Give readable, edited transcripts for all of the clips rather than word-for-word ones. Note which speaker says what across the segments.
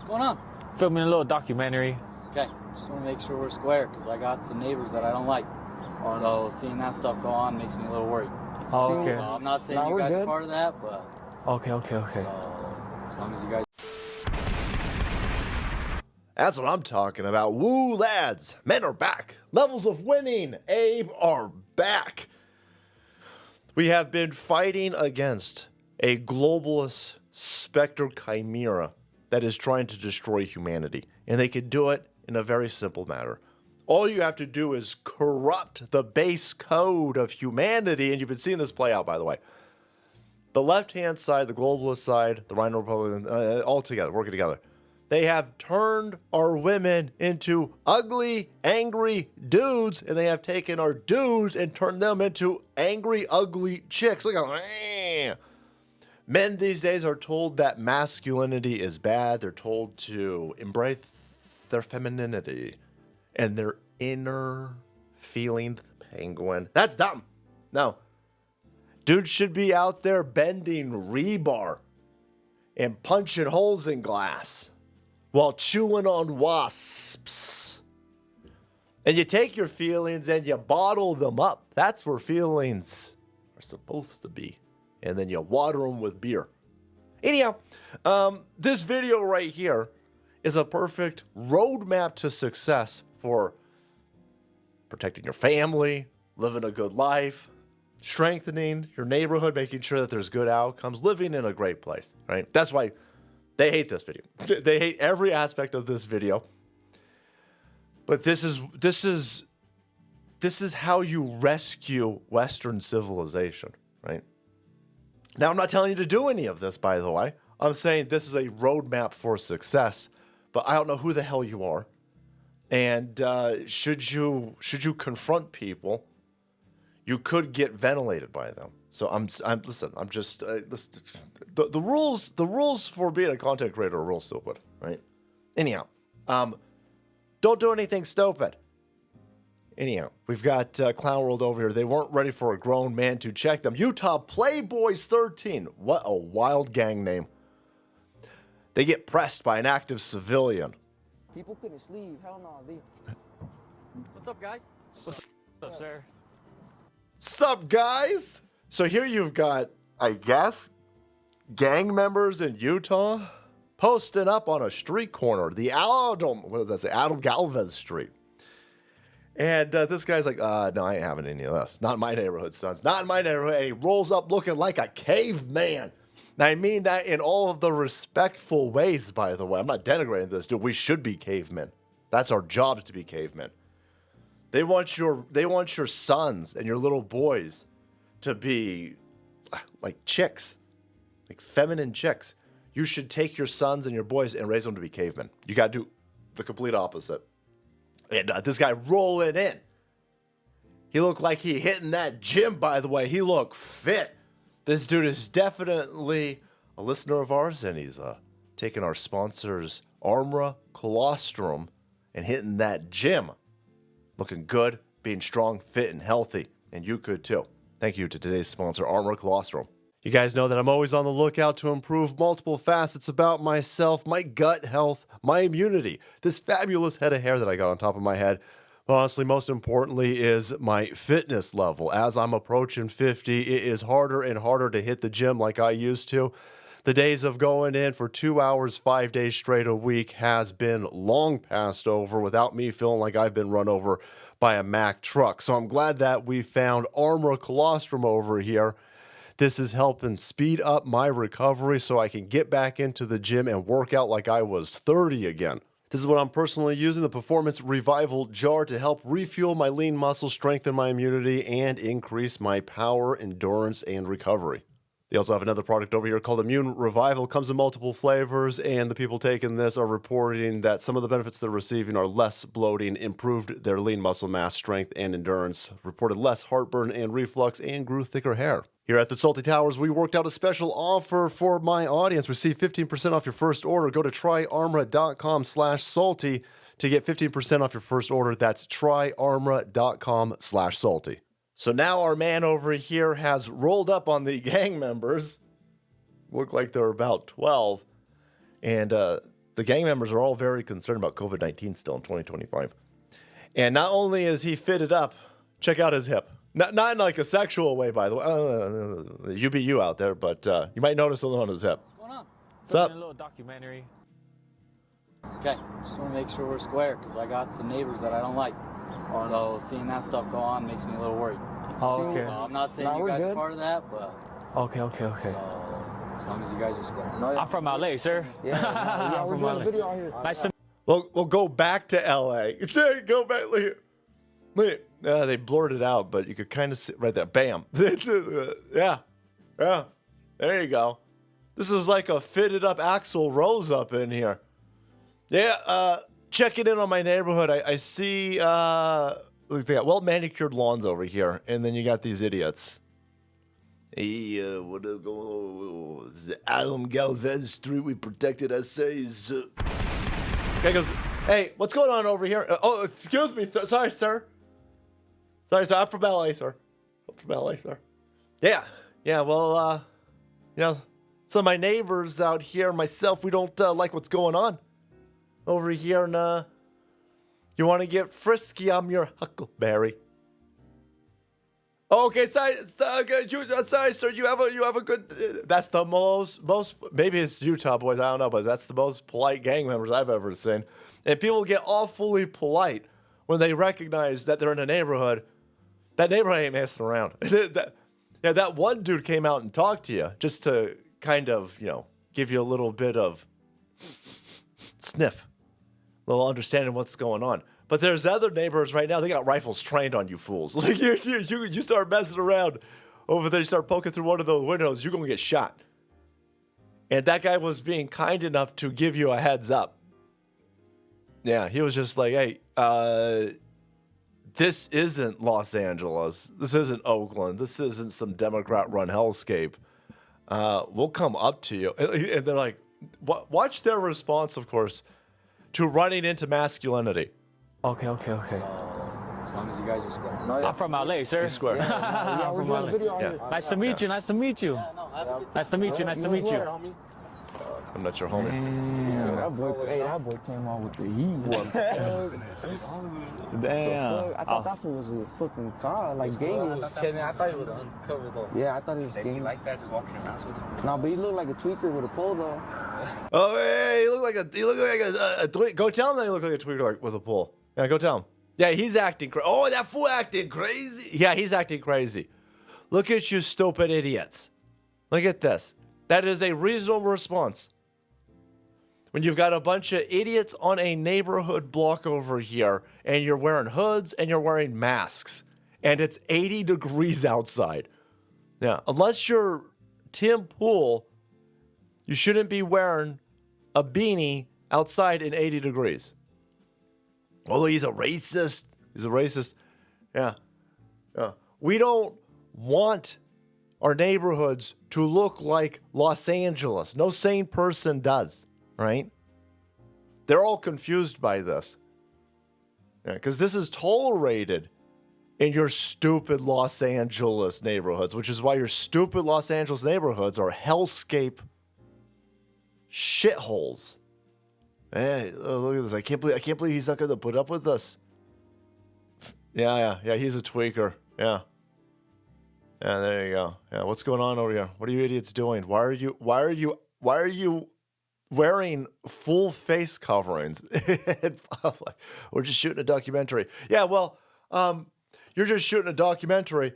Speaker 1: going on?
Speaker 2: Filming a little documentary.
Speaker 1: Okay, just want to make sure we're square because I got some neighbors that I don't like. So seeing that stuff go on makes me a little worried.
Speaker 2: Oh, okay.
Speaker 1: So I'm not saying you guys are part of that, but...
Speaker 2: Okay.
Speaker 1: So, as long as you guys...
Speaker 3: That's what I'm talking about. Woo, lads. Men are back. Levels of winning. Abe are back. We have been fighting against a globalist specter chimera that is trying to destroy humanity. And they can do it in a very simple matter. All you have to do is corrupt the base code of humanity. And you've been seeing this play out, by the way. The left-hand side, the globalist side, the Rhino Republican, all together, working together. They have turned our women into ugly, angry dudes, and they have taken our dudes and turned them into angry, ugly chicks. Look at them. Men these days are told that masculinity is bad. They're told to embrace their femininity and their inner feeling penguin. That's dumb. No. Dudes should be out there bending rebar and punching holes in glass while chewing on wasps. And you take your feelings and you bottle them up. That's where feelings are supposed to be. And then you water them with beer. Anyhow, this video right here is a perfect roadmap to success for protecting your family, living a good life, strengthening your neighborhood, making sure that there's good outcomes, living in a great place, right? That's why they hate this video. They hate every aspect of this video. But this is how you rescue Western civilization, right? Now, I'm not telling you to do any of this, by the way. I'm saying this is a roadmap for success, but I don't know who the hell you are. And should you confront people, you could get ventilated by them. So listen. The rules for being a content creator are real stupid, right? Anyhow, don't do anything stupid. Anyhow, we've got Clown World over here. They weren't ready for a grown man to check them. Utah Playboys 13. What a wild gang name. They get pressed by an active civilian.
Speaker 4: People couldn't sleep. Hell no.
Speaker 1: What's up, guys?
Speaker 2: What's up, sir?
Speaker 3: Sup, guys? So here you've got, I guess, gang members in Utah posting up on a street corner, the Adam Galvez Street. And this guy's like, no, I ain't having any of this. Not in my neighborhood, sons. Not in my neighborhood. And he rolls up looking like a caveman. Now, I mean that in all of the respectful ways, by the way. I'm not denigrating this, dude. We should be cavemen. That's our job, to be cavemen. They want your sons and your little boys to be like chicks, like feminine chicks. You should take your sons and your boys and raise them to be cavemen. You got to do the complete opposite. And this guy rolling in. He looked like he hitting that gym, by the way. He looked fit. This dude is definitely a listener of ours, and he's taking our sponsors, ARMRA, Colostrum, and hitting that gym. Looking good, being strong, fit, and healthy. And you could too. Thank you to today's sponsor, ARMRA Colostrum. You guys know that I'm always on the lookout to improve multiple facets about myself, my gut health, my immunity, this fabulous head of hair that I got on top of my head. But honestly, most importantly is my fitness level. As I'm approaching 50, it is harder and harder to hit the gym like I used to. The days of going in for 2 hours, 5 days straight a week has been long passed over without me feeling like I've been run over by a Mack truck. So I'm glad that we found ARMRA Colostrum over here. This is helping speed up my recovery so I can get back into the gym and work out like I was 30 again. This is what I'm personally using, the Performance Revival Jar, to help refuel my lean muscles, strengthen my immunity, and increase my power, endurance, and recovery. They also have another product over here called Immune Revival. It comes in multiple flavors, and the people taking this are reporting that some of the benefits they're receiving are less bloating, improved their lean muscle mass, strength, and endurance, reported less heartburn and reflux, and grew thicker hair. Here at the Salty Towers, we worked out a special offer for my audience. Receive 15% off your first order. Go to tryarmra.com/salty to get 15% off your first order. That's tryarmra.com/salty. So now our man over here has rolled up on the gang members. Look like they're about 12. And the gang members are all very concerned about COVID-19 still in 2025. And not only is he fitted up, check out his hip. Not in like a sexual way, by the way. You be you out there, but you might notice something on his hip.
Speaker 1: What's going on?
Speaker 3: What's up?
Speaker 2: A little documentary.
Speaker 1: Okay, just want to make sure we're square because I got some neighbors that I don't like. So seeing that stuff go on makes me a little worried.
Speaker 2: Oh,
Speaker 1: So
Speaker 2: okay.
Speaker 1: I'm not saying you
Speaker 4: we're
Speaker 1: guys are
Speaker 4: good.
Speaker 1: part of that, but
Speaker 2: Okay.
Speaker 1: so as long as you guys are square.
Speaker 2: I'm from LA, sir.
Speaker 4: Yeah, we're
Speaker 2: From
Speaker 4: doing
Speaker 2: LA.
Speaker 4: a video out here.
Speaker 2: Nice to
Speaker 3: We'll go back to LA. Go back. Look. They blurred it out, but you could kind of see right there. Bam. Yeah. There you go. This is like a fitted up Axl Rose up in here. Yeah. Checking in on my neighborhood. I see. Look, they got well manicured lawns over here, and then you got these idiots. Hey, what go? Adam Galvez Street. We protected essays. Guy goes, hey, what's going on over here? Oh, excuse me. Sorry, sir. I'm from LA, sir. Yeah. Well, some of my neighbors out here, myself, we don't like what's going on over here. And you want to get frisky? I'm your huckleberry. Oh, okay, sorry, sir. You have a good. That's the most. Maybe it's Utah boys. I don't know, but that's the most polite gang members I've ever seen. And people get awfully polite when they recognize that they're in a neighborhood. That neighborhood ain't messing around. That one dude came out and talked to you just to kind of, give you a little bit of sniff, a little understanding what's going on. But there's other neighbors right now. They got rifles trained on you fools. Like you start messing around over there. You start poking through one of those windows. You're gonna get shot. And that guy was being kind enough to give you a heads up. Yeah, he was just like, "Hey, this isn't Los Angeles. This isn't Oakland. This isn't some Democrat-run hellscape. We'll come up to you." And they're like, watch their response, of course, to running into masculinity.
Speaker 2: Okay.
Speaker 1: So as long as you guys are square.
Speaker 2: I'm from LA, sir.
Speaker 3: Be square.
Speaker 4: Yeah, we're
Speaker 2: From
Speaker 4: doing
Speaker 2: LA.
Speaker 4: a video out
Speaker 3: Yeah.
Speaker 4: here.
Speaker 2: Nice to meet you. Nice to meet you.
Speaker 1: Yeah, no, have a good time.
Speaker 2: Nice to meet you. Nice to meet
Speaker 4: as
Speaker 2: you.
Speaker 4: well, homie.
Speaker 3: I'm not your homie.
Speaker 4: Yeah, that boy came out with the heat.
Speaker 2: Damn.
Speaker 4: I thought that fool was a fucking car, like gang.
Speaker 5: I thought he was uncovered though.
Speaker 4: Yeah, I thought it was
Speaker 5: Maybe
Speaker 4: gang.
Speaker 5: like that, just walking around sometimes.
Speaker 4: Nah, but he looked like a tweaker with a pole though.
Speaker 3: Oh, hey, he looked like a tweaker. Go tell him that he looked like a tweaker with a pole. Yeah, go tell him. Yeah, he's acting crazy. Oh, that fool acting crazy. Yeah, he's acting crazy. Look at you stupid idiots. Look at this. That is a reasonable response. When you've got a bunch of idiots on a neighborhood block over here, and you're wearing hoods and you're wearing masks, and it's 80 degrees outside. Yeah, unless you're Tim Pool, you shouldn't be wearing a beanie outside in 80 degrees. Although he's a racist. Yeah. We don't want our neighborhoods to look like Los Angeles. No sane person does, right? They're all confused by this. Because this is tolerated in your stupid Los Angeles neighborhoods, which is why your stupid Los Angeles neighborhoods are hellscape shitholes. Hey, look at this. I can't believe he's not going to put up with this. Yeah, he's a tweaker. Yeah, there you go. Yeah, what's going on over here? What are you idiots doing? Why are you wearing full face coverings? We're just shooting a documentary. Yeah, well, you're just shooting a documentary,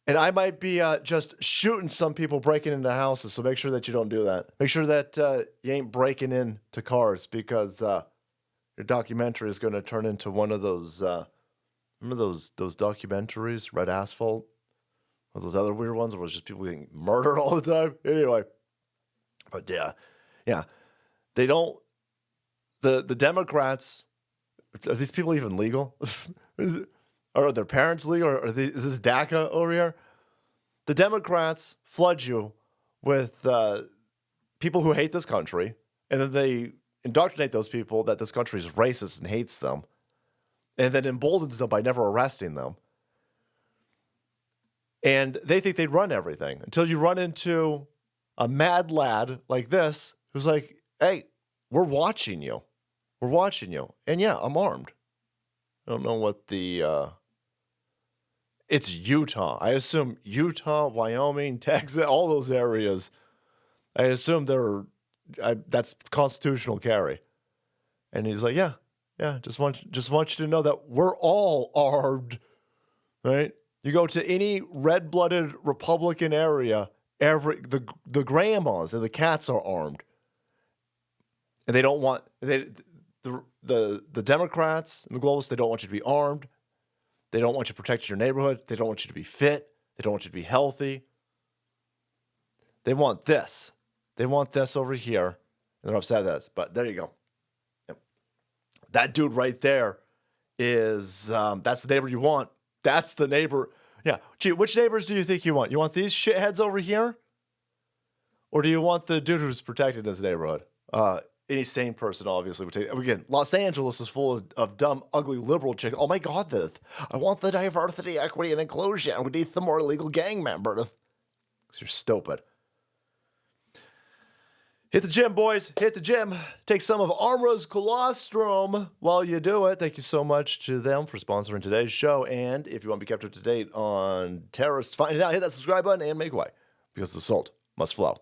Speaker 3: and I might be just shooting some people breaking into houses. So make sure that you don't do that. Make sure that you ain't breaking into cars, because your documentary is going to turn into one of those. Remember those documentaries, Red Asphalt, or those other weird ones where it's just people getting murdered all the time. Anyway, but yeah, they don't. The Democrats, are these people even legal? Are their parents legal? Or is this DACA over here? The Democrats flood you with people who hate this country, and then they indoctrinate those people that this country is racist and hates them, and then emboldens them by never arresting them. And they think they'd run everything until you run into a mad lad like this who's like, hey, we're watching you. We're watching you. And yeah, I'm armed. I don't know what the it's Utah. I assume Utah, Wyoming, Texas, all those areas. I assume that's constitutional carry. And he's like, yeah, just want you to know that we're all armed, right? You go to any red-blooded Republican area, the grandmas and the cats are armed, and they don't want the Democrats and the globalists. They don't want you to be armed. They don't want you to protect your neighborhood. They don't want you to be fit. They don't want you to be healthy. They want this. They want this over here, and they're upset at this. But there you go. Yep. That dude right there is that's the neighbor you want. That's the neighbor. Yeah. Gee, which neighbors do you think you want? You want these shitheads over here? Or do you want the dude who's protecting his neighborhood? Any sane person, obviously, would take. Again, Los Angeles is full of dumb, ugly, liberal chicks. Oh my God, I want the diversity, equity, and inclusion. We need the more illegal gang member. Because you're stupid. Hit the gym, boys. Hit the gym. Take some of ARMRA's Colostrum while you do it. Thank you so much to them for sponsoring today's show. And if you want to be kept up to date on terrorists, find it out. Hit that subscribe button and make way. Because the salt must flow.